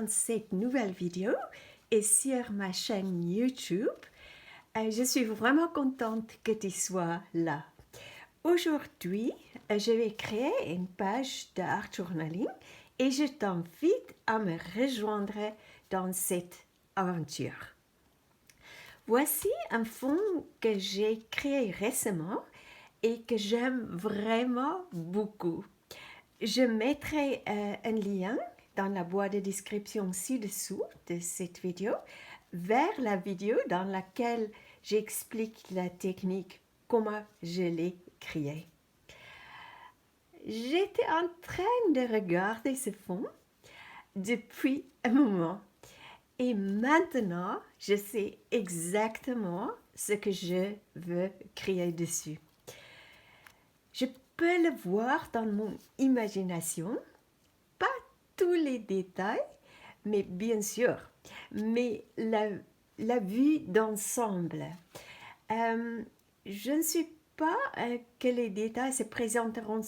dans cette nouvelle vidéo et sur ma chaîne YouTube. Je suis vraiment contente que tu sois là. Aujourd'hui, je vais créer une page d'art journaling et je t'invite à me rejoindre dans cette aventure. Voici un fond que j'ai créé récemment et que j'aime vraiment beaucoup. Je mettrai un lien dans la boîte de description ci-dessous de cette vidéo vers la vidéo dans laquelle j'explique la technique, comment je l'ai créée. J'étais en train de regarder ce fond depuis un moment et maintenant je sais exactement ce que je veux créer dessus. Je peux le voir dans mon imagination, pas tous les détails, mais bien sûr, mais la vue d'ensemble. Je ne suis pas que les détails se présenteront,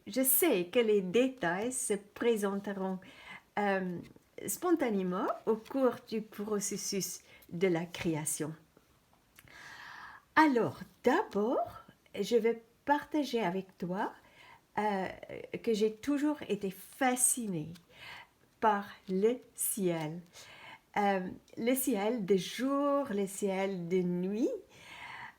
je sais que les détails se présenteront spontanément au cours du processus de la création. Alors, d'abord, je vais partager avec toi que j'ai toujours été fascinée par le ciel. Le ciel de jour, le ciel de nuit.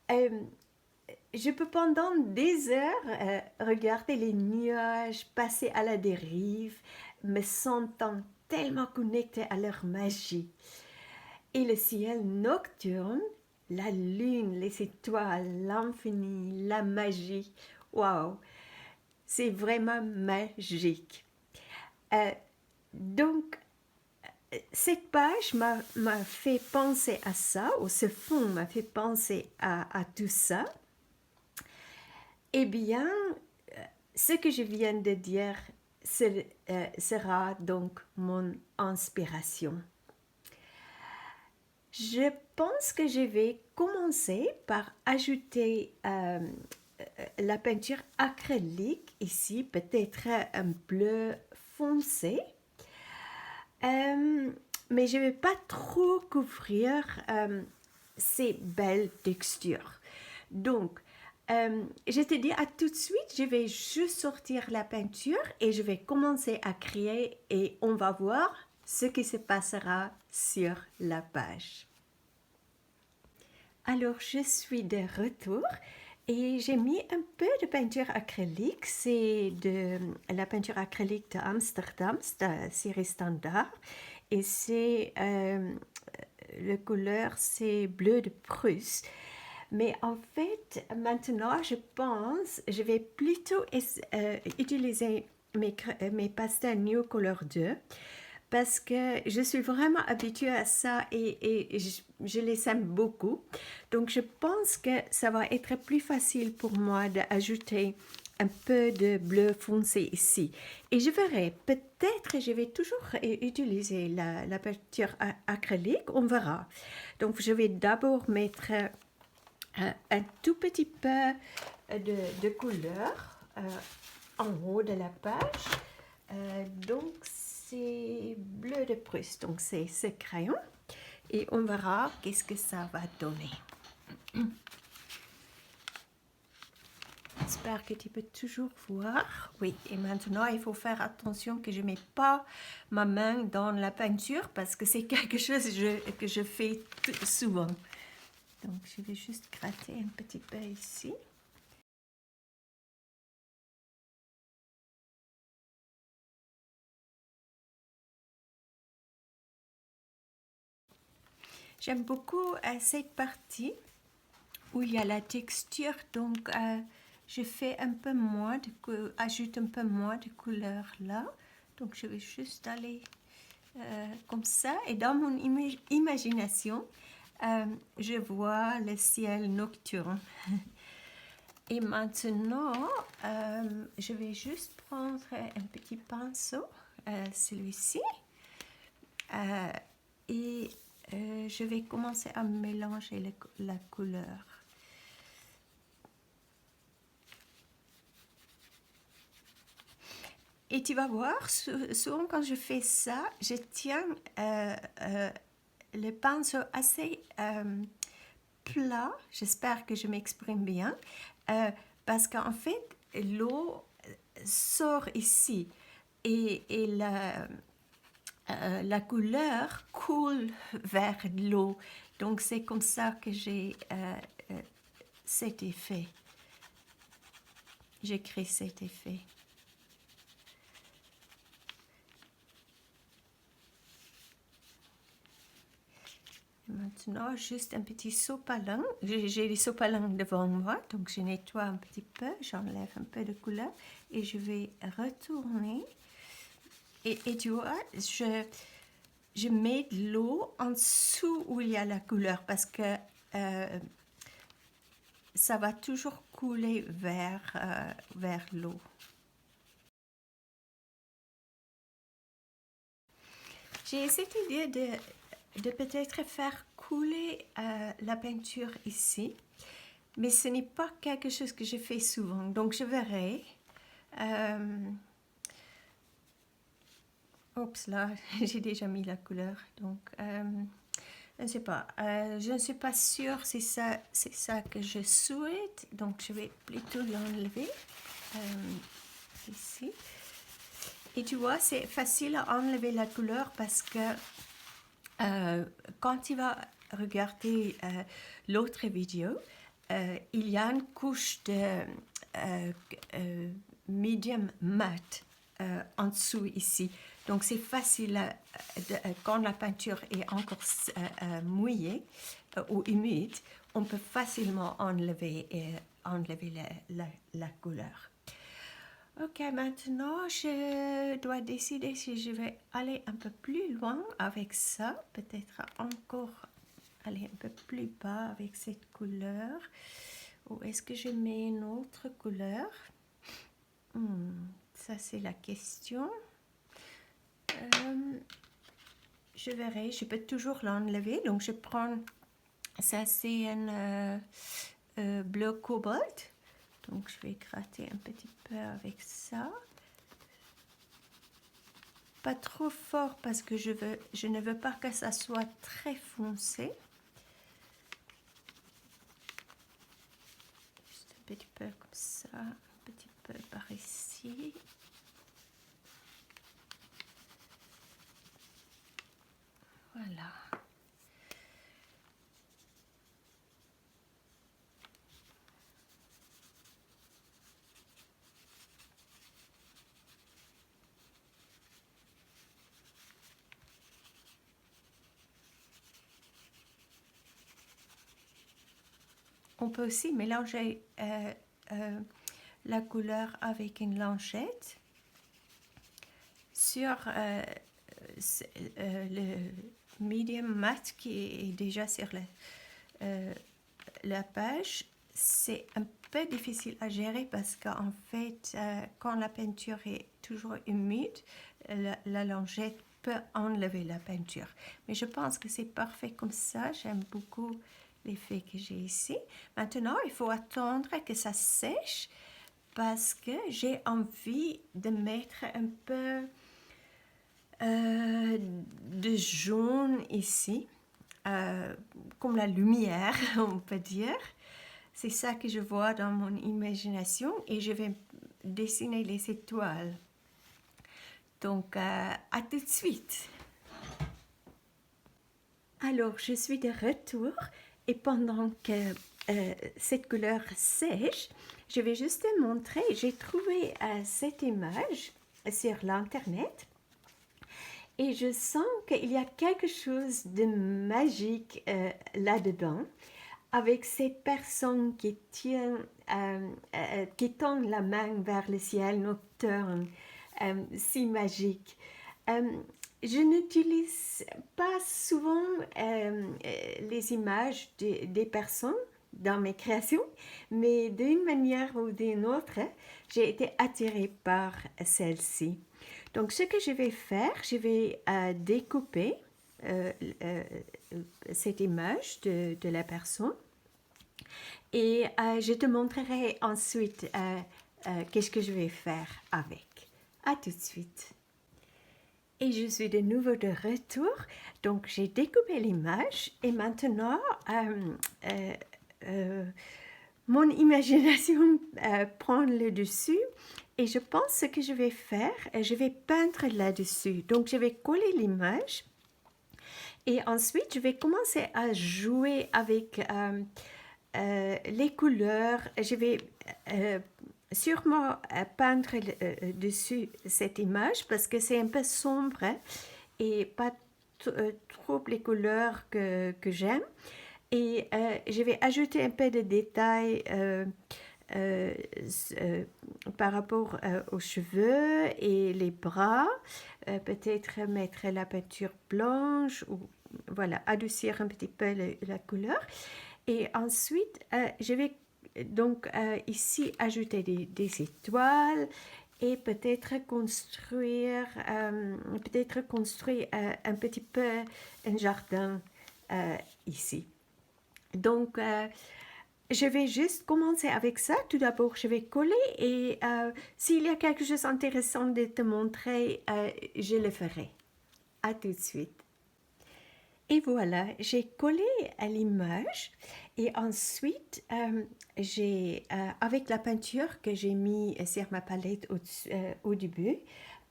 Je peux pendant des heures regarder les nuages passer à la dérive, me sentant tellement connectée à leur magie. Et le ciel nocturne, la lune, les étoiles, l'infini, la magie, waouh, c'est vraiment magique. Donc, cette page m'a fait penser à ça, ou ce fond m'a fait penser à tout ça. Eh bien, ce que je viens de dire sera donc mon inspiration. Je pense que je vais commencer par ajouter la peinture acrylique ici, peut-être un bleu foncé. Mais je ne vais pas trop couvrir ces belles textures. Donc, je te dis à tout de suite, je vais juste sortir la peinture et je vais commencer à créer et on va voir ce qui se passera sur la page. Alors, je suis de retour et j'ai mis un peu de peinture acrylique. C'est de la peinture acrylique d'Amsterdam, c'est la série standard. Et c'est, le couleur, c'est bleu de Prusse. Mais en fait, maintenant, je pense, je vais plutôt utiliser mes pastels New Color 2 parce que je suis vraiment habituée à ça et je les aime beaucoup. Donc, je pense que ça va être plus facile pour moi d'ajouter un peu de bleu foncé ici. Et je verrai, peut-être je vais toujours utiliser la peinture acrylique, on verra. Donc, je vais d'abord mettre un tout petit peu de couleur en haut de la page. Donc, c'est bleu de Prusse, donc c'est ce crayon. Et on verra qu'est-ce que ça va donner. J'espère que tu peux toujours voir. Oui, et maintenant, il faut faire attention que je ne mette pas ma main dans la peinture parce que c'est quelque chose que je fais souvent. Donc, je vais juste gratter un petit peu ici. J'aime beaucoup cette partie où il y a la texture, donc je fais un peu moins, ajoute un peu moins de couleur là. Donc je vais juste aller comme ça. Et dans mon imagination, je vois le ciel nocturne. Et maintenant, je vais juste prendre un petit pinceau, celui-ci, et je vais commencer à mélanger la couleur. Et tu vas voir, souvent quand je fais ça, je tiens le pinceau assez plat, j'espère que je m'exprime bien, parce qu'en fait, l'eau sort ici et la couleur coule vers l'eau. Donc c'est comme ça que j'ai cet effet. J'ai créé cet effet. Maintenant, juste un petit sopalin. J'ai les sopalins devant moi, donc je nettoie un petit peu, j'enlève un peu de couleur et je vais retourner. Et tu vois, je mets de l'eau en dessous où il y a la couleur parce que ça va toujours couler vers l'eau. J'ai cette idée de peut-être faire couler la peinture ici, mais ce n'est pas quelque chose que je fais souvent, donc je verrai. Oups, là, j'ai déjà mis la couleur, donc je ne sais pas. Je ne suis pas sûre si c'est ça que je souhaite, donc je vais plutôt l'enlever ici. Et tu vois, c'est facile à enlever la couleur parce que quand tu vas regarder l'autre vidéo, il y a une couche de medium matte en dessous ici. Donc c'est facile, quand la peinture est encore mouillée ou humide, on peut facilement enlever la couleur. Ok, maintenant je dois décider si je vais aller un peu plus loin avec ça, peut-être encore aller un peu plus bas avec cette couleur, ou est-ce que je mets une autre couleur? Ça c'est la question. Je verrai, je peux toujours l'enlever, donc je prends, ça c'est un bleu cobalt. Donc je vais gratter un petit peu avec ça. Pas trop fort parce que je ne veux pas que ça soit très foncé. Juste un petit peu comme ça, un petit peu par ici. Voilà. On peut aussi mélanger la couleur avec une lingette sur le medium matte qui est déjà sur la page. C'est un peu difficile à gérer parce qu'en fait, quand la peinture est toujours humide, la lingette peut enlever la peinture. Mais je pense que c'est parfait comme ça. J'aime beaucoup l'effet que j'ai ici. Maintenant, il faut attendre que ça sèche parce que j'ai envie de mettre un peu de jaune ici, comme la lumière, on peut dire. C'est ça que je vois dans mon imagination et je vais dessiner les étoiles. Donc, à tout de suite. Alors, je suis de retour et pendant que cette couleur sèche, je vais juste te montrer, j'ai trouvé cette image sur l'internet et je sens qu'il y a quelque chose de magique là-dedans avec cette personne qui tend la main vers le ciel nocturne, si magique. Je n'utilise pas souvent les images des personnes dans mes créations, mais d'une manière ou d'une autre, j'ai été attirée par celle-ci. Donc, ce que je vais faire, je vais découper cette image de la personne et je te montrerai ensuite qu'est-ce que je vais faire avec. À tout de suite. Et je suis de nouveau de retour. Donc, j'ai découpé l'image et maintenant, mon imagination prend le dessus. Et je pense ce que je vais faire, je vais peindre là-dessus. Donc, je vais coller l'image. Et ensuite, je vais commencer à jouer avec les couleurs. Je vais sûrement peindre dessus cette image parce que c'est un peu sombre hein, et pas trop les couleurs que j'aime. Et je vais ajouter un peu de détails euh, par rapport aux cheveux et les bras. Peut-être mettre la peinture blanche ou voilà, adoucir un petit peu la couleur. Et ensuite, je vais donc ici ajouter des étoiles et peut-être construire un petit peu un jardin ici. Donc, je vais juste commencer avec ça. Tout d'abord, je vais coller et s'il y a quelque chose d'intéressant de te montrer, je le ferai. À tout de suite. Et voilà, j'ai collé à l'image et ensuite, avec la peinture que j'ai mis sur ma palette au début,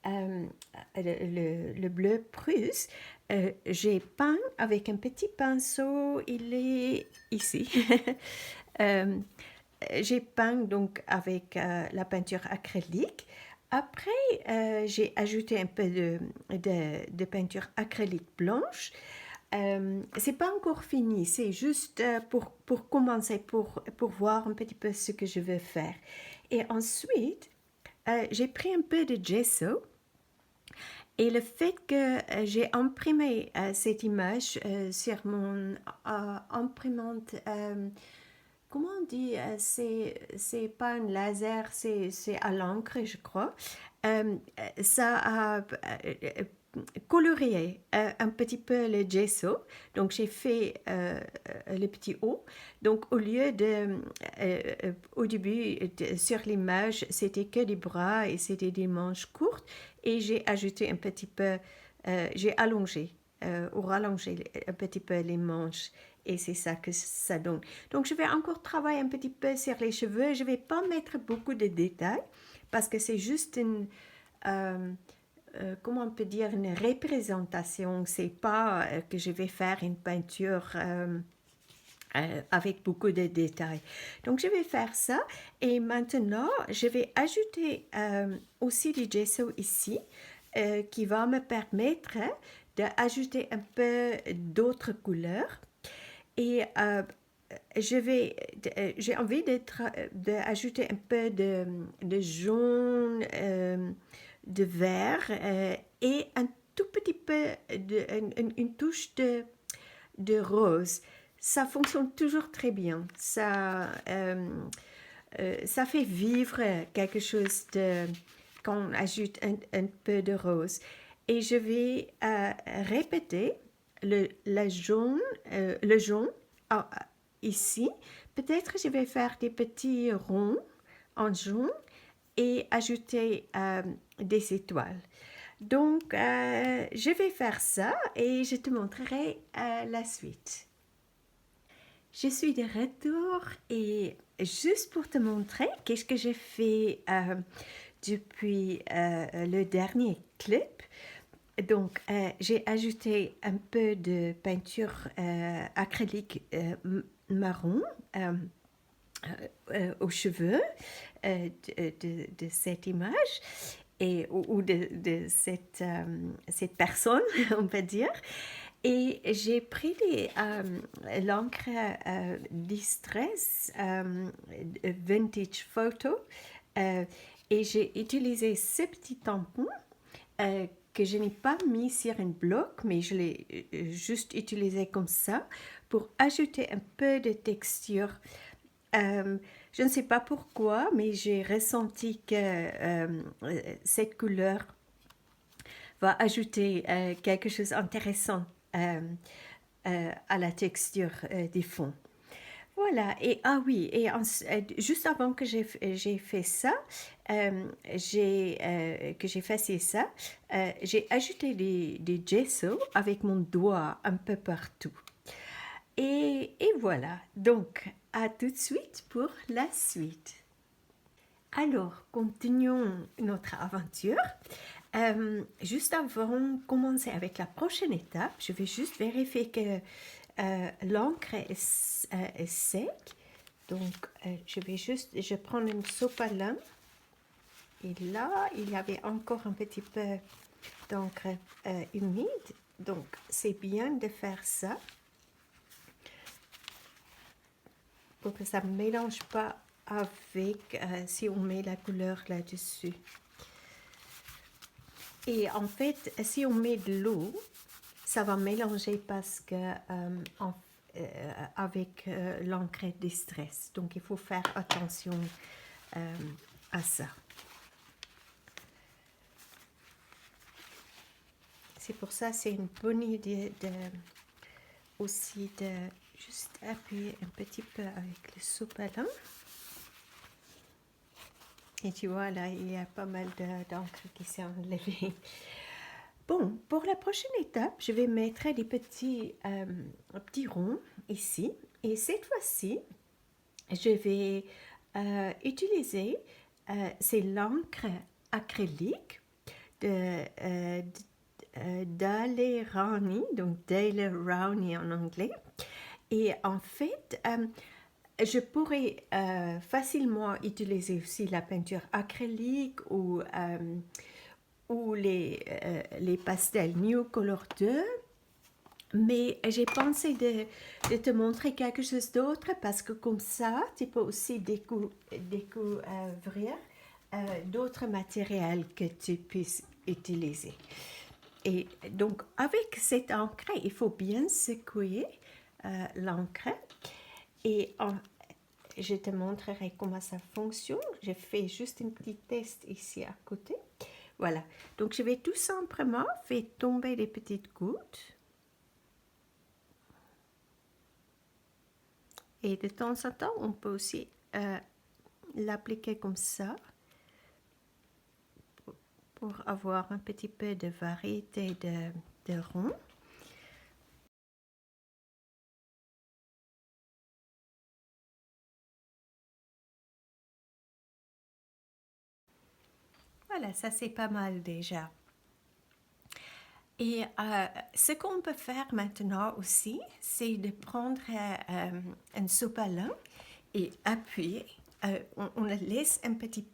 le bleu prusse, j'ai peint avec un petit pinceau, il est ici. J'ai peint donc avec la peinture acrylique. Après, j'ai ajouté un peu de peinture acrylique blanche. C'est pas encore fini, c'est juste pour commencer, pour voir un petit peu ce que je veux faire. Et ensuite, j'ai pris un peu de gesso et le fait que j'ai imprimé cette image sur mon imprimante, comment on dit, c'est pas un laser, c'est à l'encre, je crois. Ça a colorié un petit peu le gesso. Donc, j'ai fait le petit O. Donc, au lieu au début, sur l'image, c'était que des bras et c'était des manches courtes. Et j'ai ajouté un petit peu, j'ai allongé ou rallongé un petit peu les manches. Et c'est ça que ça donne. Donc, je vais encore travailler un petit peu sur les cheveux. Je ne vais pas mettre beaucoup de détails parce que c'est juste une... comment on peut dire, une représentation. C'est pas que je vais faire une peinture avec beaucoup de détails. Donc, je vais faire ça. Et maintenant, je vais ajouter aussi du gesso ici qui va me permettre d'ajouter un peu d'autres couleurs. Et j'ai envie d'ajouter un peu de jaune, de vert et un tout petit peu, une touche de rose. Ça fonctionne toujours très bien. Ça fait vivre quelque chose quand on ajoute un peu de rose. Et je vais répéter le jaune ah, ici. Peut-être je vais faire des petits ronds en jaune et ajouter des étoiles. Donc, je vais faire ça et je te montrerai la suite. Je suis de retour et juste pour te montrer qu'est-ce que j'ai fait depuis le dernier clip. Donc, j'ai ajouté un peu de peinture acrylique marron aux cheveux de cette image ou de cette personne, on va dire. Et j'ai pris l'encre Distress Vintage Photo et j'ai utilisé ces petits tampons que je n'ai pas mis sur un bloc, mais je l'ai juste utilisé comme ça pour ajouter un peu de texture. Je ne sais pas pourquoi, mais j'ai ressenti que cette couleur va ajouter quelque chose d'intéressant à la texture des fonds. Voilà, et ah oui, et juste avant que j'ai fait ça, que j'ai effacé ça, j'ai ajouté des gesso avec mon doigt un peu partout. Et voilà, donc à tout de suite pour la suite. Alors, continuons notre aventure. Juste avant de commencer avec la prochaine étape, je vais juste vérifier que l'encre est sec. Donc, je prends une sopalin. Et là, il y avait encore un petit peu d'encre humide. Donc, c'est bien de faire ça pour que ça ne mélange pas avec si on met la couleur là-dessus. Et en fait, si on met de l'eau, ça va mélanger parce que avec l'encre distress. Donc, il faut faire attention à ça. C'est pour ça c'est une bonne idée aussi de juste appuyer un petit peu avec le sopalin. Et tu vois, là, il y a pas mal d'encre qui s'est enlevée. Bon, pour la prochaine étape, je vais mettre des petits ronds ici. Et cette fois-ci, je vais utiliser c'est l'encre acrylique Daler-Rowney, donc Daler-Rowney en anglais. Et en fait, je pourrais facilement utiliser aussi la peinture acrylique ou les pastels New Color 2. Mais j'ai pensé de te montrer quelque chose d'autre parce que comme ça, tu peux aussi découvrir d'autres matériels que tu puisses utiliser. Et donc, avec cette encre, il faut bien secouer l'encre. Et je te montrerai comment ça fonctionne. Je fais juste un petit test ici à côté. Voilà. Donc, je vais tout simplement faire tomber les petites gouttes. Et de temps en temps, on peut aussi l'appliquer comme ça pour avoir un petit peu de variété de ronds. Voilà, ça c'est pas mal déjà. Et ce qu'on peut faire maintenant aussi, c'est de prendre un sopalin et appuyer. On le laisse un petit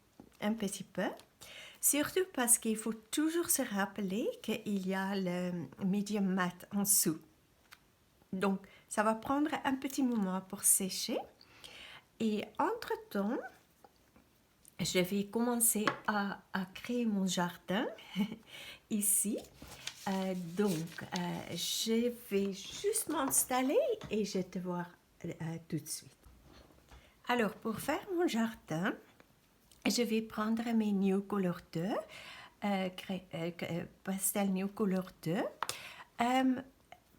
peu, surtout parce qu'il faut toujours se rappeler qu'il y a le medium mat en dessous. Donc, ça va prendre un petit moment pour sécher. Et entre-temps, je vais commencer à créer mon jardin ici. Je vais juste m'installer et je vais te voir tout de suite. Alors, pour faire mon jardin, je vais prendre mes New Color 2, Pastel New Color 2.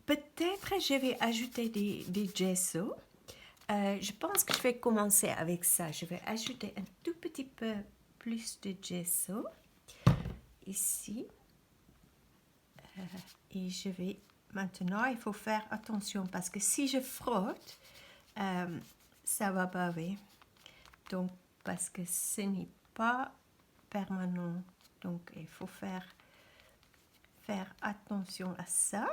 Peut-être je vais ajouter des gesso. Je pense que je vais commencer avec ça. Je vais ajouter un tout petit peu plus de gesso ici. Et je vais maintenant, il faut faire attention parce que si je frotte, ça va baver. Donc, parce que ce n'est pas permanent. Donc, il faut faire attention à ça.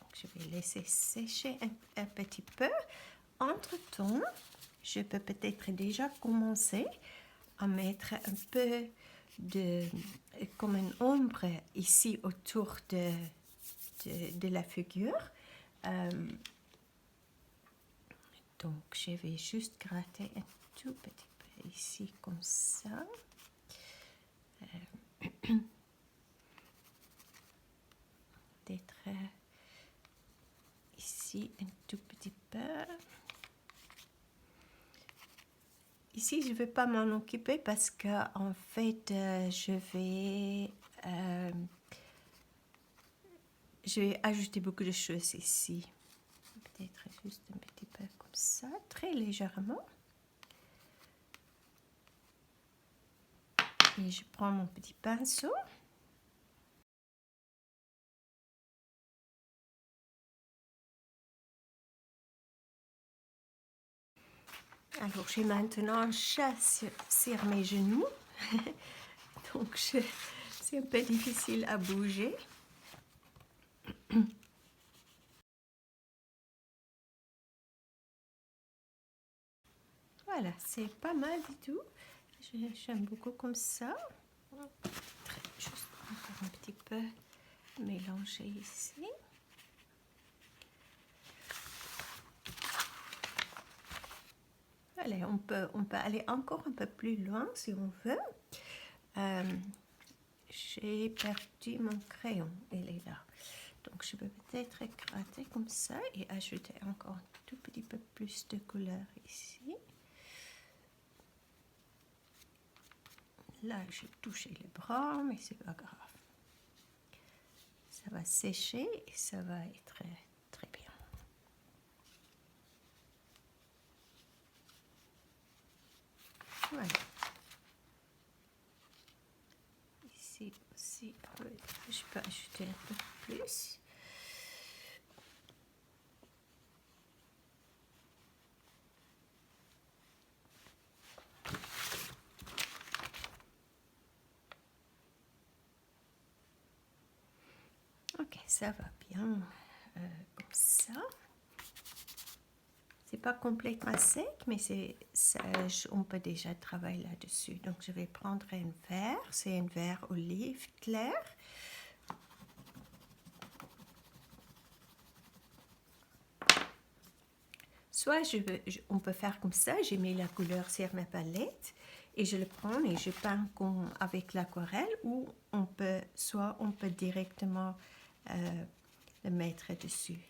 Donc, je vais laisser sécher un petit peu. Entre-temps, je peux peut-être déjà commencer à mettre un peu comme une ombre ici autour de la figure. Donc, je vais juste gratter un tout petit peu ici, comme ça. Peut-être ici un tout petit peu. Ici, je ne vais pas m'en occuper parce que en fait, je vais je vais ajouter beaucoup de choses ici. Peut-être juste un petit peu comme ça, très légèrement. Et je prends mon petit pinceau. Alors, j'ai maintenant un chat sur mes genoux. Donc, c'est un peu difficile à bouger. Voilà, c'est pas mal du tout. J'aime beaucoup comme ça. Juste encore un petit peu mélanger ici. Allez, on peut aller encore un peu plus loin si on veut. J'ai perdu mon crayon, il est là. Donc je peux peut-être gratter comme ça et ajouter encore un tout petit peu plus de couleur ici. Là, j'ai touché le bras, mais c'est pas grave. Ça va sécher et ça va être très bien. Voilà. Ici aussi, je peux ajouter un peu plus. Ok, ça va bien comme ça. C'est pas complètement sec, mais on peut déjà travailler là-dessus. Donc, je vais prendre un verre. C'est un verre olive clair. Soit on peut faire comme ça. J'ai mis la couleur sur ma palette et je le prends et je peins avec l'aquarelle, ou soit on peut directement le mettre dessus.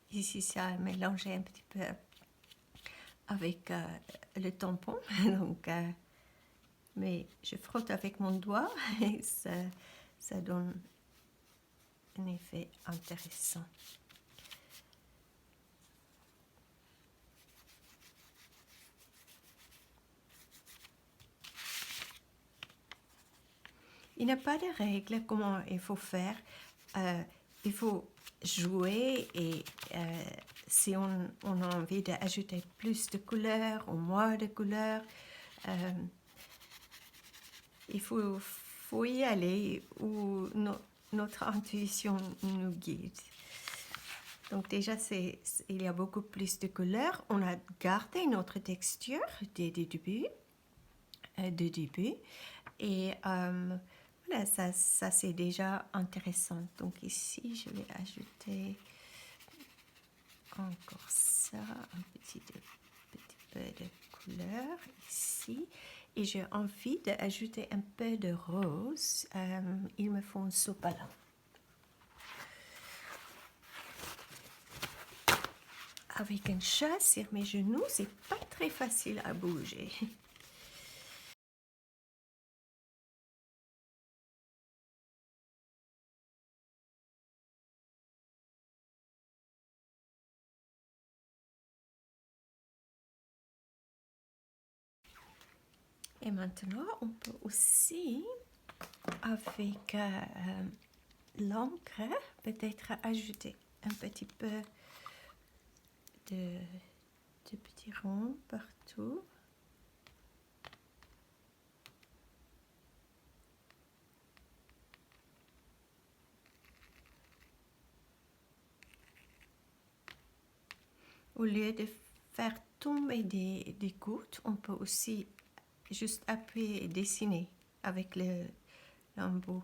Ici, ça a mélangé un petit peu avec le tampon. Donc, mais je frotte avec mon doigt et ça donne un effet intéressant. Il n'y a pas de règle comment il faut faire. Il faut jouer et si on a envie d'ajouter plus de couleurs ou moins de couleurs, il faut y aller où notre intuition nous guide. Donc déjà, il y a beaucoup plus de couleurs. On a gardé notre texture dès le début. Et voilà, ça c'est déjà intéressant. Donc ici, je vais ajouter encore ça, un petit peu de couleur ici. Et j'ai envie d'ajouter un peu de rose. Il me faut un sopalin. Avec un chat sur mes genoux, c'est pas très facile à bouger. Et maintenant, on peut aussi, avec l'encre, peut-être ajouter un petit peu de petits ronds partout. Au lieu de faire tomber des gouttes, on peut aussi juste appuyer et dessiner avec l'embout.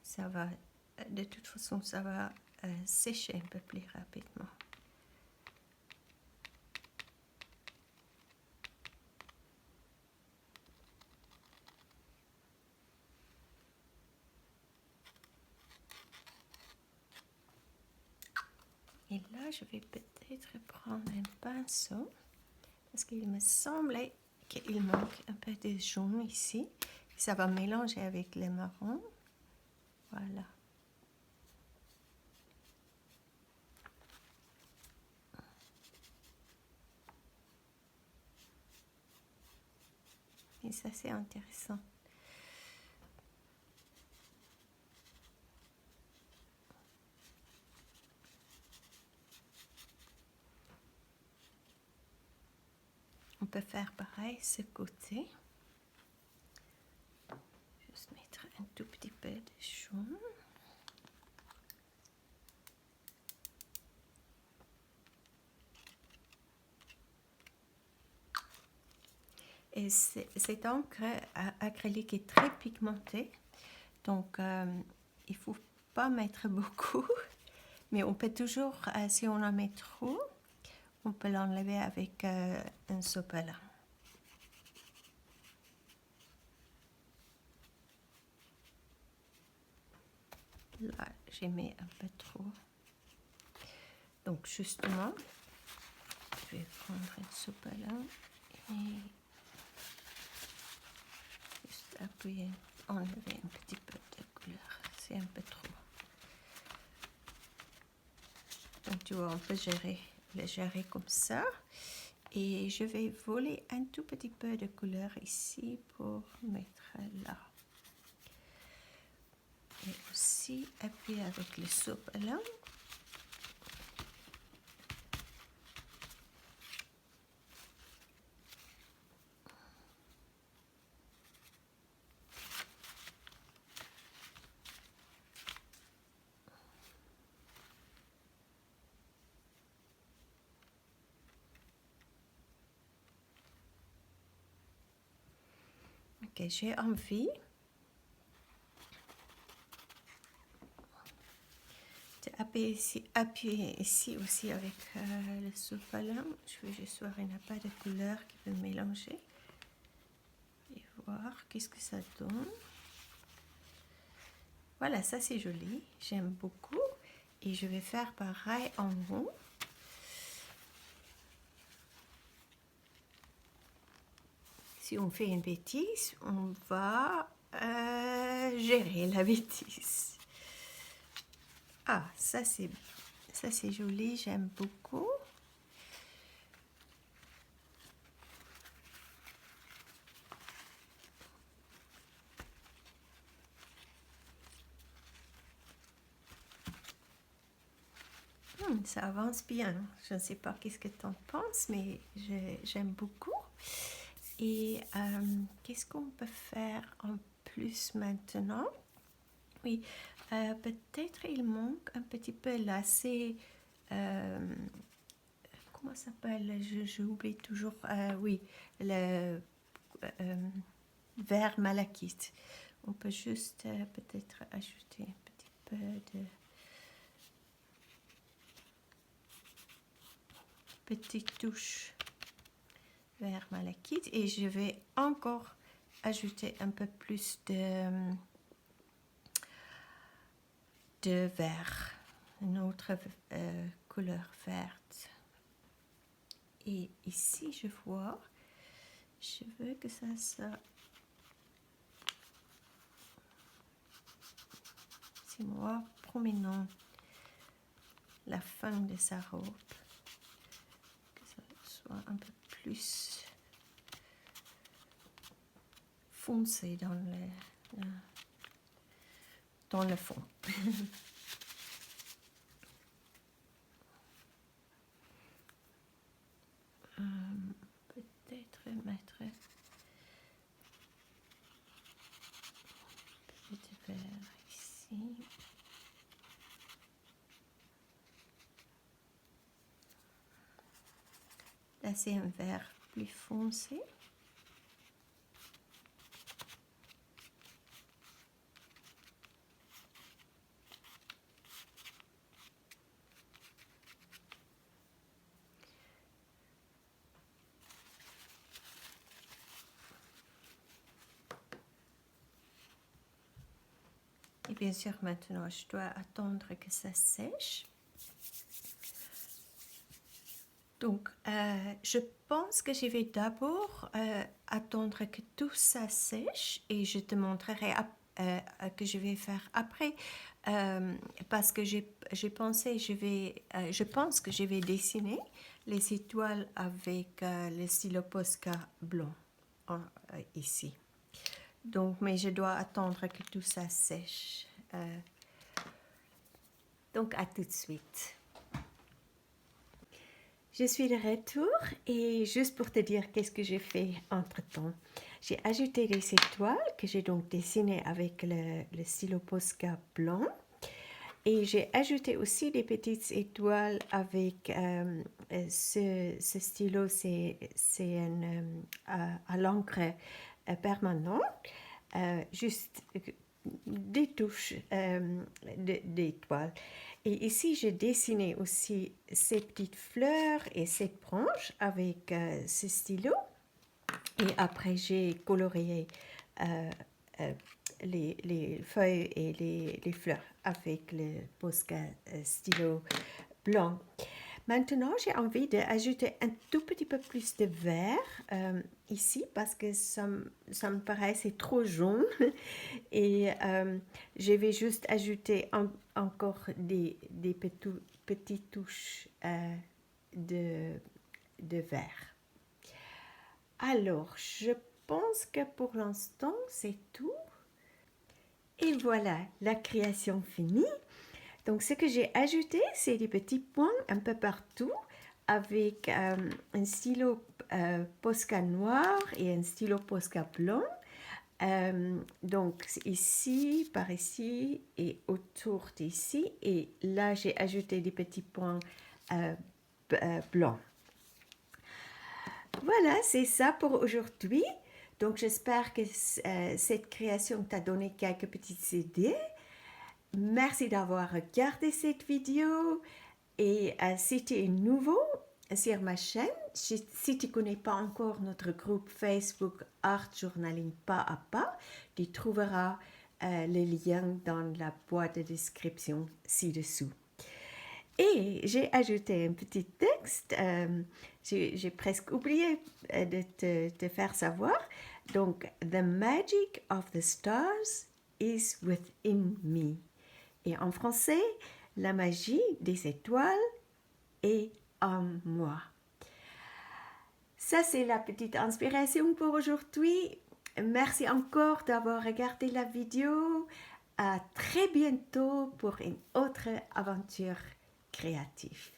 Ça va, de toute façon, ça va sécher un peu plus rapidement. Et là, je vais peut-être prendre un pinceau parce qu'il me semblait qu'il manque un peu de jaune ici. Ça va mélanger avec les marrons. Voilà. Et ça, c'est intéressant. On peut faire pareil ce côté. Juste mettre un tout petit peu de jaune. Et cette encre acrylique est très pigmentée, donc il ne faut pas mettre beaucoup, mais on peut toujours, si on en met trop, on peut l'enlever avec un sopalin. Là, j'ai mis un peu trop. Donc justement, je vais prendre un sopalin et juste appuyer, enlever un petit peu de couleur. C'est un peu trop. Donc tu vois, on peut le gérer comme ça. Et je vais voler un tout petit peu de couleur ici pour mettre là. Et aussi appuyer avec le sopalin. Ok, j'ai envie appuyer ici aussi avec le sopalin. Je vais juste voir, il n'y a pas de couleur qui peut mélanger. Et voir qu'est-ce que ça donne. Voilà, ça c'est joli. J'aime beaucoup. Et je vais faire pareil en haut. Si on fait une bêtise, on va gérer la bêtise. Ah, ça c'est joli, j'aime beaucoup. Ça avance bien. Je ne sais pas qu'est-ce que tu en penses, mais j'aime beaucoup. Et qu'est-ce qu'on peut faire en plus maintenant? Oui, peut-être il manque un petit peu là. C'est comment ça s'appelle? J'oublie toujours. Oui, le vert malachite. On peut juste peut-être ajouter un petit peu de petite touche vert malachite et je vais encore ajouter un peu plus de vert, une autre couleur verte. Et ici je vois, je veux que ça soit, c'est moi promenant la fin de sa robe, que ça soit un peu plus foncé dans le fond. Peut-être mettre petit vert ici. Là, c'est un vert plus foncé. bien sûr, maintenant, je dois attendre que ça sèche. Donc, je pense que je vais d'abord attendre que tout ça sèche et je te montrerai que je vais faire après. Parce que j'ai pensé, je pense que je vais dessiner les étoiles avec le stylo Posca blanc ici. Donc, mais je dois attendre que tout ça sèche. Donc, à tout de suite. Je suis de retour et juste pour te dire qu'est-ce que j'ai fait entre-temps. J'ai ajouté des étoiles que j'ai donc dessinées avec le stylo Posca blanc. Et j'ai ajouté aussi des petites étoiles avec ce stylo, c'est à l'encre permanente, juste des touches d'étoiles. Et ici, j'ai dessiné aussi ces petites fleurs et cette branche avec ce stylo. Et après, j'ai colorié les feuilles et les fleurs avec le Posca stylo blanc. Maintenant, j'ai envie d'ajouter un tout petit peu plus de vert ici parce que ça me paraissait trop jaune. Et je vais juste ajouter encore des petites touches de vert. Alors, je pense que pour l'instant, c'est tout. Et voilà, la création finie. Donc, ce que j'ai ajouté, c'est des petits points un peu partout avec un stylo Posca noir et un stylo Posca blanc. Donc, ici, par ici et autour d'ici. Et là, j'ai ajouté des petits points blancs. Voilà, c'est ça pour aujourd'hui. Donc, j'espère que cette création t'a donné quelques petites idées. Merci d'avoir regardé cette vidéo. Et si tu es nouveau sur ma chaîne, si tu ne connais pas encore notre groupe Facebook Art Journaling Pas à Pas, tu trouveras le lien dans la boîte de description ci-dessous. Et j'ai ajouté un petit texte, j'ai presque oublié de te faire savoir. Donc, The magic of the stars is within me. Et en français, la magie des étoiles est en moi. Ça, c'est la petite inspiration pour aujourd'hui. Merci encore d'avoir regardé la vidéo. À très bientôt pour une autre aventure créative.